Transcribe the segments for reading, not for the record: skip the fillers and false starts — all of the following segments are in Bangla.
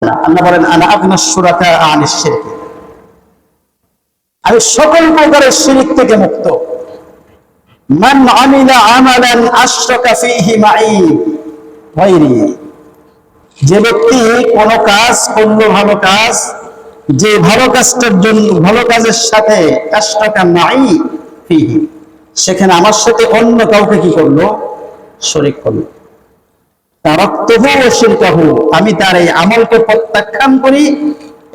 আল্লাহ বলেন আনা আগনাশ শুরাকা আনিশ শিরক, আমি সকল প্রকারের শিরক থেকে মুক্ত। মান আমিলা আমালান আশরাকা ফীহি মাই গায়রি, যে ব্যক্তি কোন কাজ করলো, ভালো কাজ, যে ভালো কাজটার জন্য, ভালো কাজের সাথে আশরাকা মাই ফীহি, সেখানে আমার সাথে অন্য কাউকে কি করলো, শরীক করলো, তারাকতুহু ওয়া শিরকাহু, আমি তার এই আমলকে প্রত্যাখ্যান করি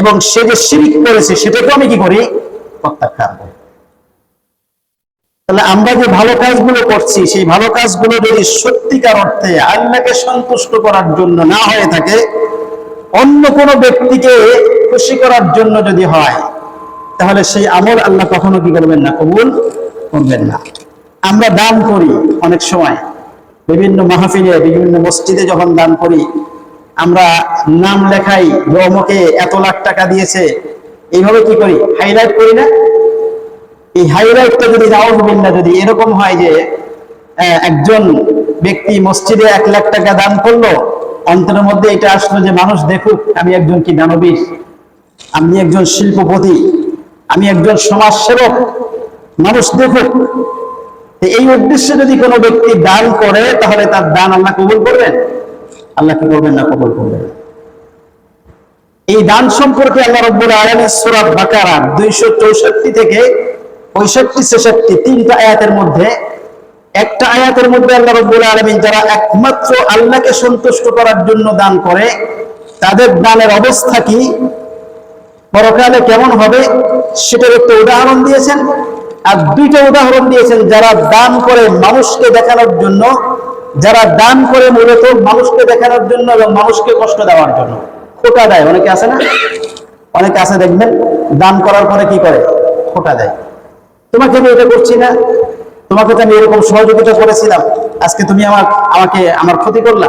এবং সে যে শিরক করেছে সেটাকে আমি কি করি, প্রত্যাখ্যান করি। তাহলে আমরা যে ভালো কাজগুলো করছি, সেই ভালো কাজগুলো যদি সত্যিকার অর্থে আল্লাহকে সন্তুষ্ট করার জন্য না হয়ে থাকে, অন্য কোনো ব্যক্তিকে খুশি করার জন্য যদি হয়, তাহলে সেই আমল আল্লাহ কখনো কি করবেন না, কবুল করবেন না। আমরা দান করি অনেক সময়, বিভিন্ন মাহফিলে, বিভিন্ন মসজিদে যখন দান করি, আমরা নাম লেখাই, অমুকে এত লাখ টাকা দিয়েছে, এইভাবে কি করি, হাইলাইট করি না? এই হাইলাইটটা যদি নাউযুবিল্লাহ যদি এরকম হয় যে একজন ব্যক্তি মসজিদে 1 লাখ টাকা দান করলো, অন্তরের মধ্যে এটা আসলো যে মানুষ দেখুক আমি একজন কি দানবীর, আমি একজন শিল্পপতি, আমি একজন সমাজ সেবক, মানুষ দেখুক, এই উদ্দেশ্যে যদি কোনো ব্যক্তি দান করে, তাহলে তার দান আল্লাহ কবুল করবেন? আল্লাহ কি করবেন না, কবুল করবেন। এই দান সম্পর্কে আল্লাহ রাব্বুল আলামিন সূরা বাকারা 264 থেকে 65-66 তিনটা আয়াতের মধ্যে, একটা আয়াতের মধ্যে আল্লাহ রাব্বুল আলামিন যারা একমাত্র আল্লাহকে সন্তুষ্ট করার জন্য দান করে, তাদের দানের অবস্থা কি, পরকালে কেমন হবে, সেটার একটা উদাহরণ দিয়েছেন। আর 2টা উদাহরণ দিয়েছেন যারা দান করে মানুষকে দেখানোর জন্য, যারা দান করে মূলত মানুষকে দেখানোর জন্য এবং মানুষকে কষ্ট দেওয়ার জন্য, খোটা দেয়। অনেকে আছে না, অনেকে আছে দেখবেন দান করার পরে কি করে, খোটা দেয়। তোমাকে আমি এটা করছি না, তোমাকে তো আমি এরকম সহযোগিতা করেছিলাম, আজকে তুমি আমাকে আমার ক্ষতি করলা।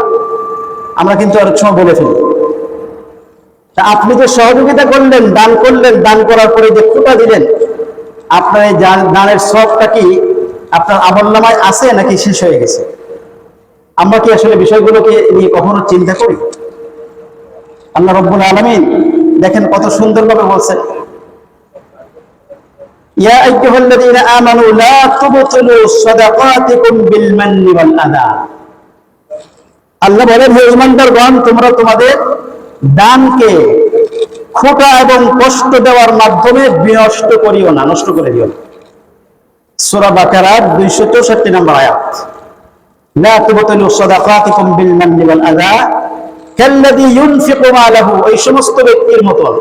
আমরা কিন্তু অনেক সময় বলে ফেলি। তা আপনি যে সহযোগিতা করলেন, দান করলেন, দান করার পরে যে খোটা দিলেন, আপনার এই দানের সবটা কি আপনার আমলনামায় আছে নাকি শেষ হয়ে গেছে? আমরা কি আসলে বিষয়গুলোকে নিয়ে কখনো চিন্তা করি? আল্লাহ রাব্বুল আলামিন দেখেন কত সুন্দরভাবে বলছেন, ইয়া আইয়ুহাল্লাযীনা আমানু লা তুবতিলু সাদাকাতিকুম বিল মান্নি ওয়াল আযা। আল্লাহ বলেন, হে ঈমানদারগণ, তোমরা তোমাদের দানকে খোটা এবং কষ্ট দেওয়ার মাধ্যমে বিনষ্ট করিও না, নষ্ট করে দিও না। সূরা বাকারার 264 নম্বর আয়াত, লা তুবতিলু সাদাকাতিকুম বিল মান্নি ওয়াল আযা কাল্লাযী ইউনফিকু মালাহু, ওই সমস্ত ব্যক্তির মতন,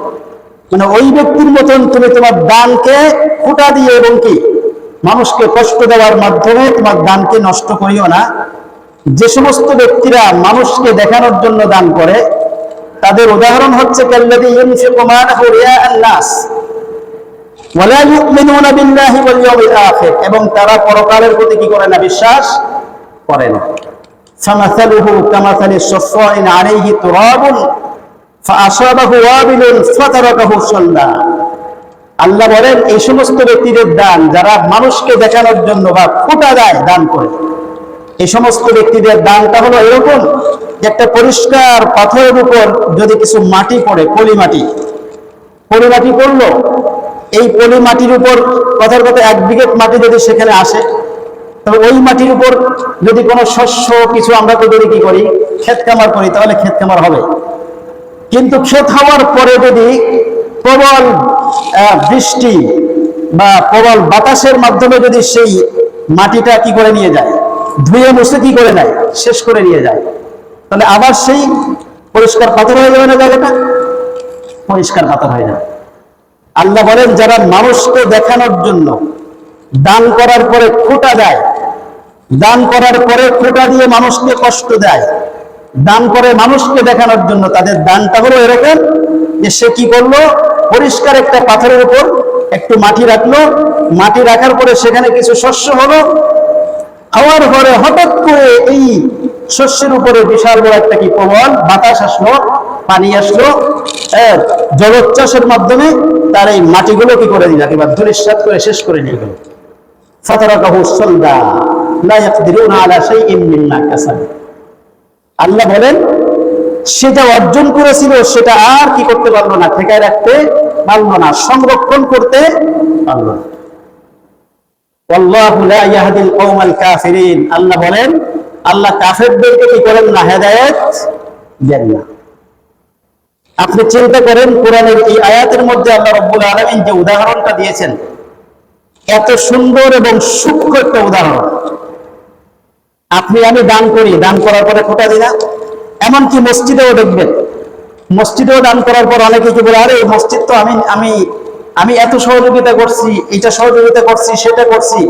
মানে ওই ব্যক্তির মতন তুমি তোমার দানকে খোটা দিয়ে এবং কি মানুষকে কষ্ট দেওয়ার মাধ্যমে তোমার দানকে নষ্ট করিও না। যে সমস্ত ব্যক্তিরা মানুষকে দেখানোর জন্য দান করে, তাদের উদাহরণ হচ্ছে কাল্লাযী ইউনফিকু মালাহু রিয়াআন নাস ওয়া লা ইউমিনুনা বিল্লাহি ওয়াল ইয়াউমিল আখির, এবং তারা পরকালের প্রতি কি করে না, বিশ্বাস করে না। ফামাসালুহু কামাসালি সাফওয়াইন আলাইহি তুরাবুন ফাআসাবাহু ওয়াবিলুন ফাতারাকাহু সাল্লা। আল্লাহ বলেন, এই সমস্ত ব্যক্তিদের দান যারা মানুষকে দেখানোর জন্য বা খোটা দেয় দান করে, এই সমস্ত ব্যক্তিদের দানটা হলো এরকম যে একটা পরিষ্কার পাথরের উপর যদি কিছু মাটি পড়ে, পলি মাটি পড়লো, এই পলি মাটির উপর কথার কথা 1 বিঘত মাটি যদি সেখানে আসে, তবে ওই মাটির উপর যদি কোনো শস্য কিছু আমরা তো যদি কি করি, ক্ষেত খামার করি, তাহলে ক্ষেত খামার হবে। কিন্তু ক্ষেত হওয়ার পরে যদি প্রবল বৃষ্টি বা প্রবল বাতাসের মাধ্যমে যদি সেই মাটিটা কি করে নিয়ে যায়, ধুয়ে মুছে কি করে নেয়, শেষ করে নিয়ে যায়, তাহলে আবার সেই পরিষ্কার পাথর হয়ে যাবে না, জায়গাটা পরিষ্কার পাথর হয়ে যাবে। আল্লাহ বলেন, যারা মানুষকে দেখানোর জন্য দান করার পরে খোটা দেয়, দান করার পরে খোটা দিয়ে মানুষকে কষ্ট দেয়, দান করে মানুষকে দেখানোর জন্য, তাদের দানটা হলো এরকম যে সে কি করলো, পরিষ্কার একটা পাথরের উপর একটু মাটি রাখলো, মাটি রাখার পরে সেখানে কিছু শস্য হলো, হওয়ার পরে হঠাৎ করে এই শস্যের উপরে বিশাল বড় একটা কি প্রবল বাতাস আসলো, পানি আসলো, জলোচ্ছ্বাসের মাধ্যমে তার এই মাটিগুলো কি করে দিল, এবার ধূলিসাৎ করে শেষ করে নিয়ে গেল। ফাতারাকাহু সাল্লা লা ইয়াকদিরুনা আলা শাইইন মিম্মা কাসাবু। আল্লাহ বলেন, সেটা অর্জন করেছিল সেটা আর কি করতে পারলো না, ঠেকায় রাখতে পারলো না, সংরক্ষণ করতে পারলো না। আল্লাহু লা ইয়াহদিল কওমাল কাফিরিন, আল্লাহ বলেন আল্লাহ কাফেরদেরকে কি করেন না, হেদায়েত দেন না। আপনি চিন্তা করেন কোরআনের এই আয়াতের মধ্যে আল্লাহ রাব্বুল আলামিন যে উদাহরণটা দিয়েছেন, এত সুন্দর এবং সূক্ষ্ম একটা উদাহরণ। আপনি আমি দান করি, দান করার পরে খোটা দিই না? এমনকি মসজিদেও দেখবেন, মসজিদেও দান করার পর অনেকে কি বলে, আরে মসজিদ তো আমি আমি আমি এত সহযোগিতা করছি, এটা সহযোগিতা করছি, সেটা করছি,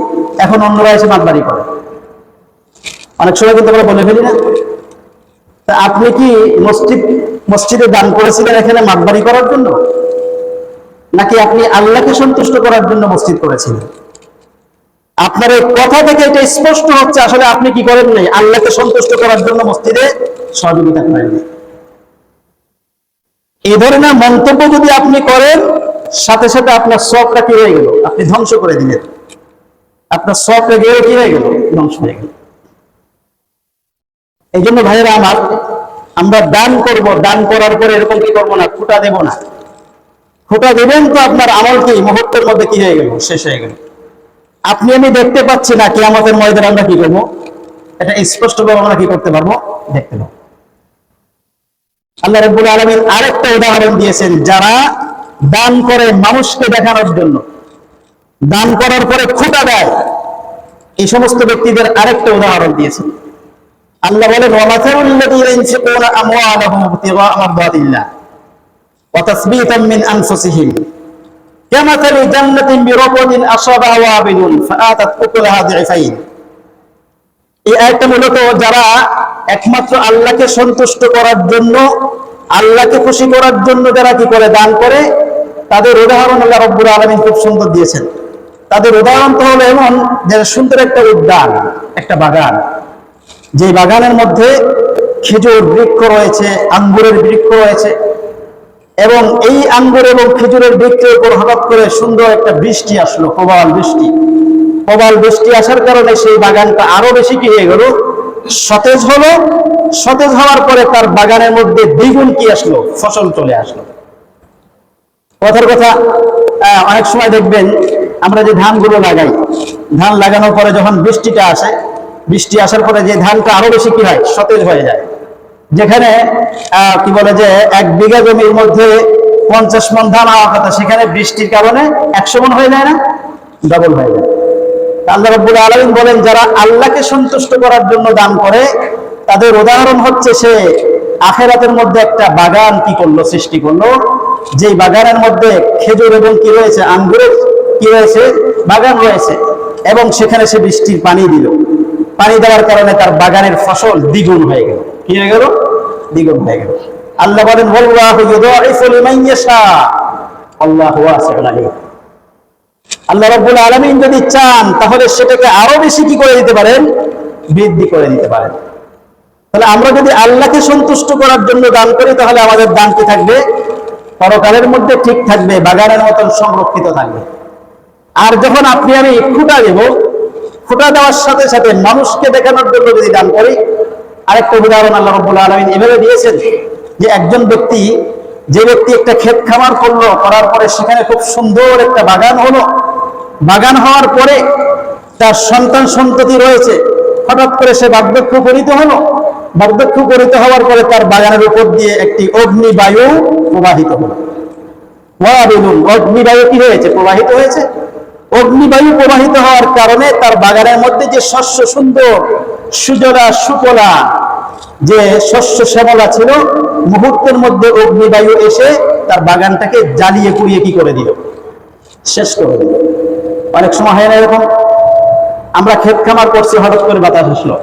এখন অন্যরা এসে মাতবাড়ি করে। অনেক সময় কিন্তু আমরা বলে ফেলি না? তা আপনি কি মসজিদে দান করেছিলেন এখানে মাতবাড়ি করার জন্য, নাকি আপনি আল্লাহকে সন্তুষ্ট করার জন্য মসজিদ করেছিলেন? আপনার এই কথা থেকে এটা স্পষ্ট হচ্ছে আসলে আপনি কি করেন নাই, আল্লাহকে সন্তুষ্ট করার জন্য মসজিদে সহযোগিতা করেননি। এই ধরনের মন্তব্য যদি আপনি করেন, সাথে সাথে আপনার সবটা কি হয়ে গেল, আপনি ধ্বংস করে দিলেন। আপনার সবটা গেল কি হয়ে গেল, ধ্বংস হয়ে গেল। এই জন্য ভাইয়েরা আমার, আমরা দান করব, দান করার পরে এরকম কি করবো না, খুঁটা দেব না। খুঁটা দেবেন তো আপনার আমল কি মুহূর্তের মধ্যে কি হয়ে গেল, শেষ হয়ে গেল। আপনি আমি দেখতে পাচ্ছি না কিয়ামতের ময়দানে আমরা কি করবো, এটা স্পষ্টভাবে আমরা কি করতে পারবো, দেখতে পাবো। আল্লাহ রাব্বুল আলামিন আরেকটা উদাহরণ দিয়েছেন, যারা দান করে মানুষকে দেখানোর জন্য, দান করার পরে খুঁটা দেয়, এই সমস্ত ব্যক্তিদের আরেকটা উদাহরণ দিয়েছেন। আল্লাহ বলেন, ওয়ামাসালুল লাযীনা ইউনফিকুনা আমওয়ালাহুম ইবতিগাআ মারদাতিল্লাহ ওয়া তাসবীতাম মিন আনফুসিহিম কামাসালি জান্নাতিন বিরাবওয়াতিন আসাবাহা ওয়াবিলুন ফাআতাত উকুলাহা দি'ফাইন। এই আয়াতটা মূলত যারা একমাত্র আল্লাহকে সন্তুষ্ট করার জন্য, আল্লাহকে খুশি করার জন্য যারা কি করে, দান করে, তাদের উদাহরণ আল্লাহ রাব্বুল আলামিন খুব সুন্দর দিয়েছেন। তাদের উদাহরণ তো হলো এমন যে সুন্দর একটা উদ্যান, একটা বাগান, যে বাগানের মধ্যে খেজুর বৃক্ষ রয়েছে, আঙ্গুরের বৃক্ষ রয়েছে, এবং এই আঙ্গুর এবং খেজুরের বৃক্ষের উপর হঠাৎ করে সুন্দর একটা বৃষ্টি আসলো, প্রবল বৃষ্টি। প্রবল বৃষ্টি আসার কারণে সেই বাগানটা আরো বেশি কি হয়ে গেল, সতেজ হলো। সতেজ হওয়ার পরে তার বাগানের মধ্যে দ্বিগুণ কি আসলো, ফসল চলে আসলো। কথার কথা, অনেক সময় দেখবেন আমরা যে ধানগুলো লাগাই, ধান লাগানোর পরে যখন বৃষ্টিটা আসে, বৃষ্টি আসার পরে যে ধানটা আরো বেশি কি হয়, সতেজ হয়ে যায়। যেখানে কি বলে যে 1 বিঘা জমির মধ্যে 50 মণ ধান হওয়ার কথা, সেখানে বৃষ্টির কারণে 100 মণ হয়ে যায় না, ডবল হয়ে যায়। আল্লাহ রাব্বুল আলামিন বলেন, যারা আল্লাহকে সন্তুষ্ট করার জন্য দান করে, তাদের উদাহরণ হচ্ছে সে আখিরাতের মধ্যে একটা বাগান কি করলো, সৃষ্টি করলো, যেই বাগানের মধ্যে খেজুর এবং কি রয়েছে, আঙ্গুরের কি রয়েছে, বাগান রয়েছে, এবং সেখানে সে বৃষ্টির পানি দিল। পানি দেওয়ার কারণে তার বাগানের ফসল দ্বিগুণ হয়ে গেল। কি হয়ে গেল, দ্বিগুণ হয়ে গেল। আল্লাহ বলেন, ওয়াল্লাহু ইউদাইফু লিমান ইয়াশা আল্লাহু ওয়াসিউন আলীম। আল্লাহ রাব্বুল আলামিন যদি চান তাহলে সেটাকে আরো বেশি কি করে দিতে পারেন, বৃদ্ধি করে দিতে পারেন। তাহলে আমরা যদি আল্লাহকে সন্তুষ্ট করার জন্য দান করি, তাহলে আমাদের দান কি থাকবে, পরকালের মধ্যে ঠিক থাকবে, বাগানের মতন সংরক্ষিত থাকবে। আর যখন আপনি আমি খুঁটা দেব, খুঁটা দেওয়ার সাথে সাথে মানুষকে দেখানোর জন্য যদি দান করি, আরেকটা উদাহরণ আল্লাহ রাব্বুল আলামিন এভাবে দিয়েছেন যে একজন ব্যক্তি, যে ব্যক্তি একটা ক্ষেত খামার করলো, করার পরে সেখানে খুব সুন্দর একটা বাগান হলো। বাগান হওয়ার পরে তার সন্তান সন্ততি রয়েছে, হঠাৎ করে সে বার্ধক্য উপনীত হলো। বার্ধক্য উপনীত হওয়ার পরে তার বাগানের উপর দিয়ে একটি অগ্নিবায়ু প্রবাহিত হলো। অগ্নিবায়ু কি হয়েছে, প্রবাহিত হয়েছে। অগ্নিবায়ু প্রবাহিত হওয়ার কারণে তার বাগানের মধ্যে যে শস্য সুন্দর সুজলা সুফলা, যে শস্য শ্যামলা ছিল, মুহূর্তের মধ্যে অগ্নিবায়ু এসে তার বাগানটাকে জ্বালিয়ে পুড়িয়ে কি করে দিল, শেষ করে দিল। অনেক সময় হয় না এরকম, আমরা ক্ষেত খামার করছি, হঠাৎ করে বাতাস আসলো,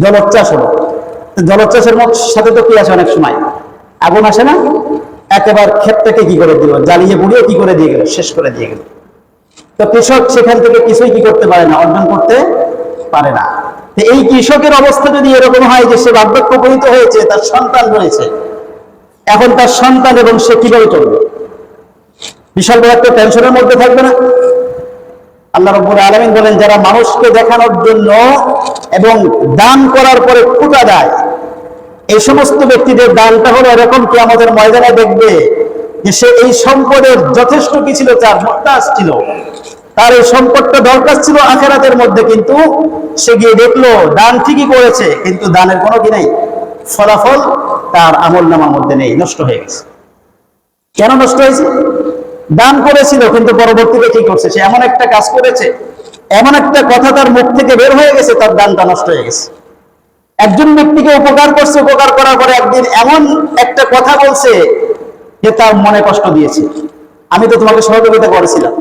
জলোচ্ছ্বাস হলো। জলোচ্ছ্বাসের সাথে তো কি আসে, অনেক সময় আগুন আসে না, একেবারে ক্ষেতটাকে কি করে দিল, জ্বালিয়ে পুড়িয়ে কি করে দিয়ে গেল, শেষ করে দিয়ে গেল। তো কৃষক সেখান থেকে কিছুই কি করতে পারে না, অর্জন করতে পারে না। এই কৃষকের অবস্থা যদি এরকম হয় যে সে বার্ধক্য উপনীত হয়েছে, তার সন্তান রয়েছে, এখন তার সন্তান এবং সে কিভাবে চলবে, বিশাল বড় একটা টেনশনের মধ্যে থাকবে না? আল্লাহ রাব্বুল আলামিন বলেন, যারা মানুষকে দেখানোর জন্য এবং দান করার পরে খুঁটা দেয়, এই সমস্ত ব্যক্তিদের দানটা হলো এরকম, কি আমাদের ময়দানে দেখবে যে সে এই সম্পদের যথেষ্ট কি ছিল, তার মুহতাজ ছিল, তার এই সম্পদটা দরকার ছিল আখিরাতের মধ্যে, কিন্তু সে গিয়ে দেখলো দান ঠিকই করেছে, কিন্তু দানের কোনো কি নেই, ফলাফল তার আমলনামার মধ্যে নেই, নষ্ট হয়ে গেছে। কেন নষ্ট হয়েছে? দান করেছিল কিন্তু পরবর্তীতে কি করছে, সে এমন একটা কাজ করেছে, এমন একটা কথা তার মুখ থেকে বের হয়ে গেছে, তার দানটা নষ্ট হয়ে গেছে। একজন ব্যক্তিকে উপকার করছে, উপকার করার পরে একদিন এমন একটা কথা বলছে যে তার মনে কষ্ট দিয়েছে, আমি তো তোমাকে সহযোগিতা করেছিলাম,